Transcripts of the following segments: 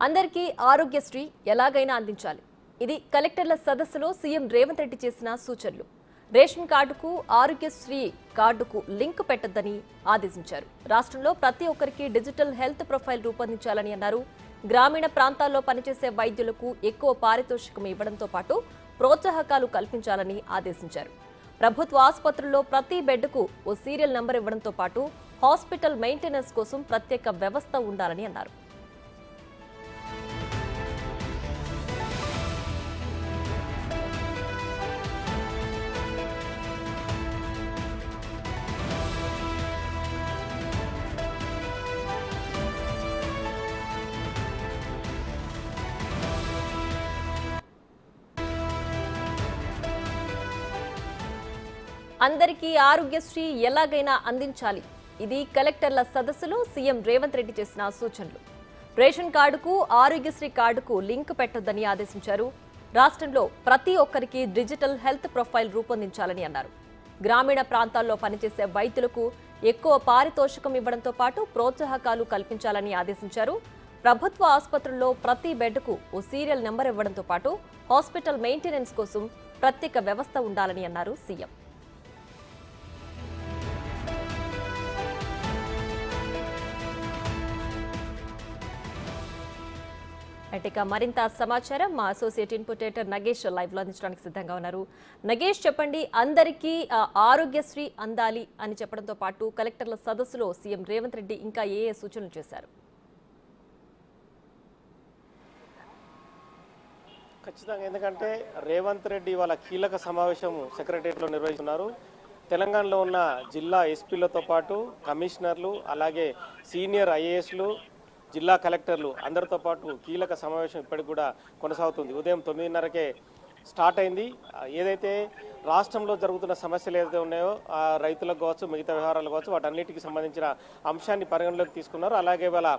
అందరికీ ఆరోగ్యశ్రీ ఎలాగైనా అందించాలి. ఇది కలెక్టర్ల సదస్సులో సీఎం రేవంత్ రెడ్డి చేసిన సూచనలు. రేషన్ కార్డుకు ఆరోగ్యశ్రీ కార్డుకు లింక్ పెట్టొద్దని ఆదేశించారు. రాష్ట్రంలో ప్రతి ఒక్కరికి డిజిటల్ హెల్త్ ప్రొఫైల్ రూపొందించాలని అన్నారు. గ్రామీణ ప్రాంతాల్లో పనిచేసే వైద్యులకు ఎక్కువ పారితోషికం ఇవ్వడంతో పాటు ప్రోత్సాహకాలు కల్పించాలని ఆదేశించారు. ప్రభుత్వ ఆసుపత్రుల్లో ప్రతి బెడ్కు ఓ సీరియల్ నంబర్ ఇవ్వడంతో పాటు హాస్పిటల్ మెయింటెనెన్స్ కోసం ప్రత్యేక వ్యవస్థ ఉండాలని అన్నారు. అందరికీ ఆరోగ్యశ్రీ ఎలాగైనా అందించాలి. ఇది కలెక్టర్ల సదస్సులో సీఎం రేవంత్ రెడ్డి చేసిన సూచనలు. రేషన్ కార్డుకు ఆరోగ్యశ్రీ కార్డుకు లింక్ పెట్టొద్దని ఆదేశించారు. రాష్ట్రంలో ప్రతి ఒక్కరికి డిజిటల్ హెల్త్ ప్రొఫైల్ రూపొందించాలని అన్నారు. గ్రామీణ ప్రాంతాల్లో పనిచేసే వైద్యులకు ఎక్కువ పారితోషికం ఇవ్వడంతో పాటు ప్రోత్సాహకాలు కల్పించాలని ఆదేశించారు. ప్రభుత్వ ఆసుపత్రుల్లో ప్రతి బెడ్కు ఓ సీరియల్ నెంబర్ ఇవ్వడంతో పాటు హాస్పిటల్ మెయింటెనెన్స్ కోసం ప్రత్యేక వ్యవస్థ ఉండాలని అన్నారు సీఎం. ఇక మరింత సమాచారం మా అసోసియేట్ ఇన్పుటేటర్ నగేష్ లైవ్ లో అందించడానికి సిద్ధంగా ఉన్నారు. నగేష్, చెప్పండి, అందరికీ ఆరోగ్యశ్రీ అందాలి అని చెప్పడంతో పాటు కలెక్టర్ల సదస్సులో సీఎం రేవంత్ రెడ్డి ఇంకా ఏ సూచనలు చేశారు? ఖచ్చితంగా, ఎందుకంటే రేవంత్ రెడ్డి వాళ్ళ కీలక సమావేశం సెక్రటరియట్లో నిర్వహిస్తున్నారు. తెలంగాణలో ఉన్న జిల్లా ఎస్పీలతో పాటు కమిషనర్లు, అలాగే సీనియర్ ఐఏఎస్లు, జిల్లా కలెక్టర్లు అందరితో పాటు కీలక సమావేశం ఇప్పటికి కూడా కొనసాగుతుంది. ఉదయం 9:30కే స్టార్ట్ అయింది. ఏదైతే రాష్ట్రంలో జరుగుతున్న సమస్యలు ఏదైతే ఉన్నాయో ఆ రైతులకు కావచ్చు, మిగతా వ్యవహారాలు కావచ్చు, వాటన్నిటికీ సంబంధించిన అంశాన్ని పరిగణలోకి తీసుకున్నారు. అలాగే వాళ్ళ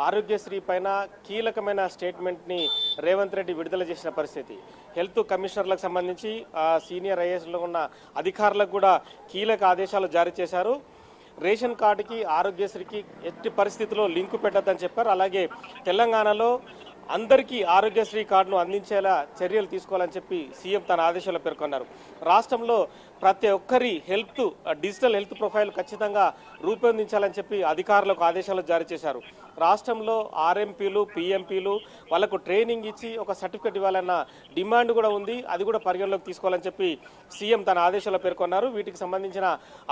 ఆరోగ్యశ్రీ పైన కీలకమైన స్టేట్మెంట్ని రేవంత్ రెడ్డి విడుదల చేసిన పరిస్థితి. హెల్త్ కమిషనర్లకు సంబంధించి సీనియర్ ఐఏఎస్లో ఉన్న అధికారులకు కూడా కీలక ఆదేశాలు జారీ చేశారు. రేషన్ కార్డుకి ఆరోగ్యశ్రీకి ఎట్టి పరిస్థితుల్లో లింకు పెట్టద్దని చెప్పారు. అలాగే తెలంగాణలో అందరికీ ఆరోగ్యశ్రీ కార్డును అందించేలా చర్యలు తీసుకోవాలని చెప్పి సీఎం తన ఆదేశాల్లో పేర్కొన్నారు. రాష్ట్రంలో ప్రతి ఒక్కరి డిజిటల్ హెల్త్ ప్రొఫైల్ ఖచ్చితంగా రూపొందించాలని చెప్పి అధికారులకు ఆదేశాలు జారీ చేశారు. రాష్ట్రంలో ఆర్ఎంపీలు, పిఎంపీలు వాళ్ళకు ట్రైనింగ్ ఇచ్చి ఒక సర్టిఫికెట్ ఇవ్వాలన్న డిమాండ్ కూడా ఉంది. అది కూడా పరిగణలోకి తీసుకోవాలని చెప్పి సీఎం తన ఆదేశాల్లో పేర్కొన్నారు. వీటికి సంబంధించిన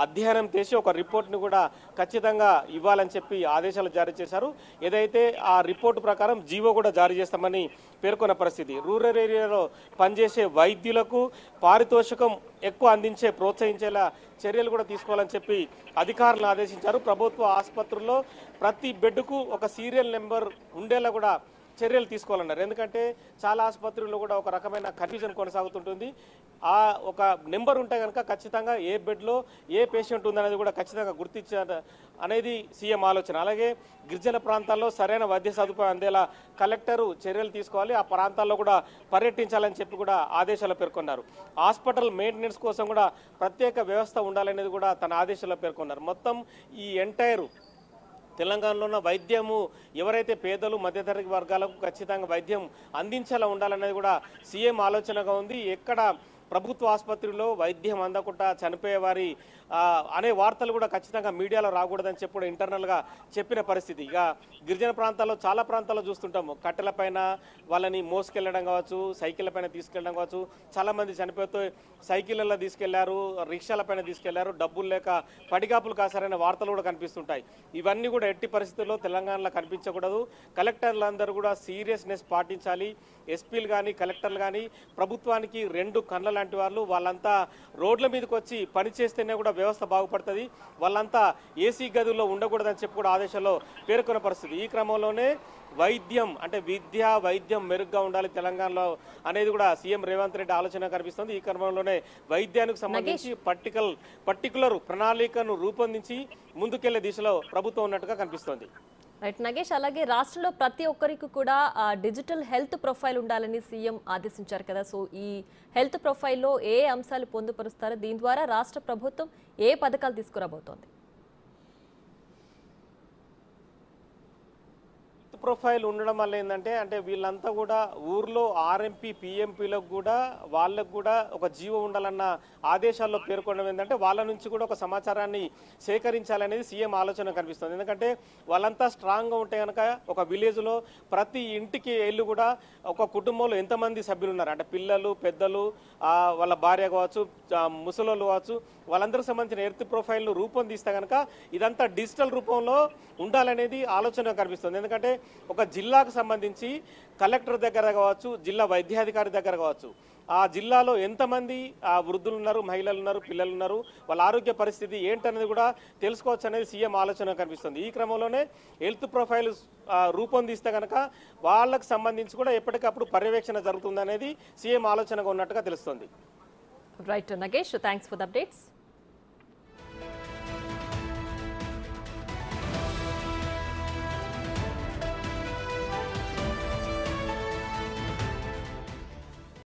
అధ్యయనం చేసి ఒక రిపోర్ట్ను కూడా ఖచ్చితంగా ఇవ్వాలని చెప్పి ఆదేశాలు జారీ చేశారు. ఏదైతే ఆ రిపోర్టు ప్రకారం జీవో కూడా జారీ చేస్తామని పేర్కొన్న పరిస్థితి. రూరల్ ఏరియాలో పనిచేసే వైద్యులకు పారితోషికం ఎక్కువ ప్రోత్సహించేలా చర్యలు కూడా తీసుకోవాలని చెప్పి అధికారులను ఆదేశించారు. ప్రభుత్వ ఆసుపత్రుల్లో ప్రతి బెడ్కు ఒక సీరియల్ నెంబర్ ఉండేలా కూడా చర్యలు తీసుకోవాలన్నారు. ఎందుకంటే చాలా ఆసుపత్రుల్లో కూడా ఒక రకమైన కన్ఫ్యూజన్ కొనసాగుతుంటుంది. ఆ ఒక నెంబర్ ఉంటే కనుక ఖచ్చితంగా ఏ బెడ్లో ఏ పేషెంట్ ఉందనేది కూడా ఖచ్చితంగా గుర్తించాలి అనేది సీఎం ఆలోచన. అలాగే గిరిజన ప్రాంతాల్లో సరైన వైద్య సదుపాయం అందేలా కలెక్టరు చర్యలు తీసుకోవాలి. ఆ ప్రాంతాల్లో కూడా పర్యటించాలని చెప్పి కూడా ఆదేశాలు పేర్కొన్నారు. హాస్పిటల్ మెయింటెనెన్స్ కోసం కూడా ప్రత్యేక వ్యవస్థ ఉండాలనేది కూడా తన ఆదేశాల్లో పేర్కొన్నారు. మొత్తం ఈ ఎంటైర్ తెలంగాణలో ఉన్న వైద్యము ఎవరైతే పేదలు, మధ్యతరగతి వర్గాలకు ఖచ్చితంగా వైద్యం అందించేలా ఉండాలనేది కూడా సీఎం ఆలోచనగా ఉంది. ఎక్కడ ప్రభుత్వ ఆసుపత్రిలో వైద్యం అందకుండా చనిపోయేవారి అనే వార్తలు కూడా ఖచ్చితంగా మీడియాలో రాకూడదని చెప్పి కూడా ఇంటర్నల్గా చెప్పిన పరిస్థితి. ఇక గిరిజన ప్రాంతాల్లో చాలా ప్రాంతాల్లో చూస్తుంటాము, కట్టెలపైన వాళ్ళని మోసుకెళ్ళడం కావచ్చు, సైకిళ్ళ పైన తీసుకెళ్ళడం కావచ్చు. చాలామంది చనిపోతే సైకిళ్ళల్లో తీసుకెళ్లారు, రిక్షాలపైన తీసుకెళ్లారు, డబ్బులు లేక పడిగాపులు కాసారనే వార్తలు కూడా కనిపిస్తుంటాయి. ఇవన్నీ కూడా ఎట్టి పరిస్థితుల్లో తెలంగాణలో కనిపించకూడదు. కలెక్టర్లందరూ కూడా సీరియస్నెస్ పాటించాలి. ఎస్పీలు కానీ కలెక్టర్లు కానీ ప్రభుత్వానికి రెండు కళ్ళ లాంటి వాళ్ళు. వాళ్ళంతా రోడ్ల మీదకి వచ్చి పనిచేస్తేనే కూడా వ్యవస్థ బాగుపడుతుంది. వాళ్ళంతా ఏసీ గదుల్లో ఉండకూడదని చెప్పి కూడా ఆదేశాల్లో పేర్కొన్న పరిస్థితి. ఈ క్రమంలోనే వైద్యం అంటే వైద్యం మెరుగ్గా ఉండాలి తెలంగాణలో అనేది కూడా సీఎం రేవంత్ రెడ్డి ఆలోచన కనిపిస్తుంది. ఈ క్రమంలోనే వైద్యానికి సంబంధించి పర్టికులర్ ప్రణాళికను రూపొందించి ముందుకెళ్లే దిశలో ప్రభుత్వం ఉన్నట్టుగా కనిపిస్తోంది. రైట్ నగేష్, అలాగే రాష్ట్రంలో ప్రతి ఒక్కరికి కూడా డిజిటల్ హెల్త్ ప్రొఫైల్ ఉండాలని సీఎం ఆదేశించారు కదా. సో ఈ హెల్త్ ప్రొఫైల్లో ఏ అంశాలు పొందుపరుస్తారు? దీని ద్వారా రాష్ట్ర ప్రభుత్వం ఏ పథకాలు తీసుకురాబోతోంది? ప్రొఫైల్ ఉండడం వల్ల ఏంటంటే అంటే వీళ్ళంతా కూడా ఊర్లో ఆర్ఎంపీ పిఎంపీలకు కూడా వాళ్ళకు కూడా ఒక జీవో ఉండాలన్న ఆదేశాల్లో పేర్కొనడం ఏంటంటే వాళ్ళ నుంచి కూడా ఒక సమాచారాన్ని సేకరించాలనేది సీఎం ఆలోచన కనిపిస్తుంది. ఎందుకంటే వాళ్ళంతా స్ట్రాంగ్గా ఉంటే కనుక ఒక విలేజ్లో ప్రతి ఇంటికి వెళ్ళి కూడా ఒక కుటుంబంలో ఎంతమంది సభ్యులు ఉన్నారు అంటే పిల్లలు పెద్దలు వాళ్ళ భార్య కావచ్చు ముసలోళ్ళు కావచ్చు వాళ్ళందరికి సంబంధించిన ఎర్త్ ప్రొఫైల్ను రూపొందిస్తే కనుక ఇదంతా డిజిటల్ రూపంలో ఉండాలనేది ఆలోచన కనిపిస్తుంది. ఎందుకంటే ఒక జిల్లాకు సంబంధించి కలెక్టర్ దగ్గర కావచ్చు జిల్లా వైద్యాధికారి దగ్గర కావచ్చు ఆ జిల్లాలో ఎంతమంది వృద్ధులు ఉన్నారు మహిళలు ఉన్నారు పిల్లలు ఉన్నారు వాళ్ళ ఆరోగ్య పరిస్థితి ఏంటనేది కూడా తెలుసుకోవచ్చు అనేది సీఎం ఆలోచన కనిపిస్తుంది. ఈ క్రమంలోనే హెల్త్ ప్రొఫైల్ రూపొందిస్తే కనుక వాళ్ళకు సంబంధించి కూడా ఎప్పటికప్పుడు పర్యవేక్షణ జరుగుతుందనేది సీఎం ఆలోచనగా ఉన్నట్టుగా తెలుస్తుంది. Right Nagesh, thanks for the updates.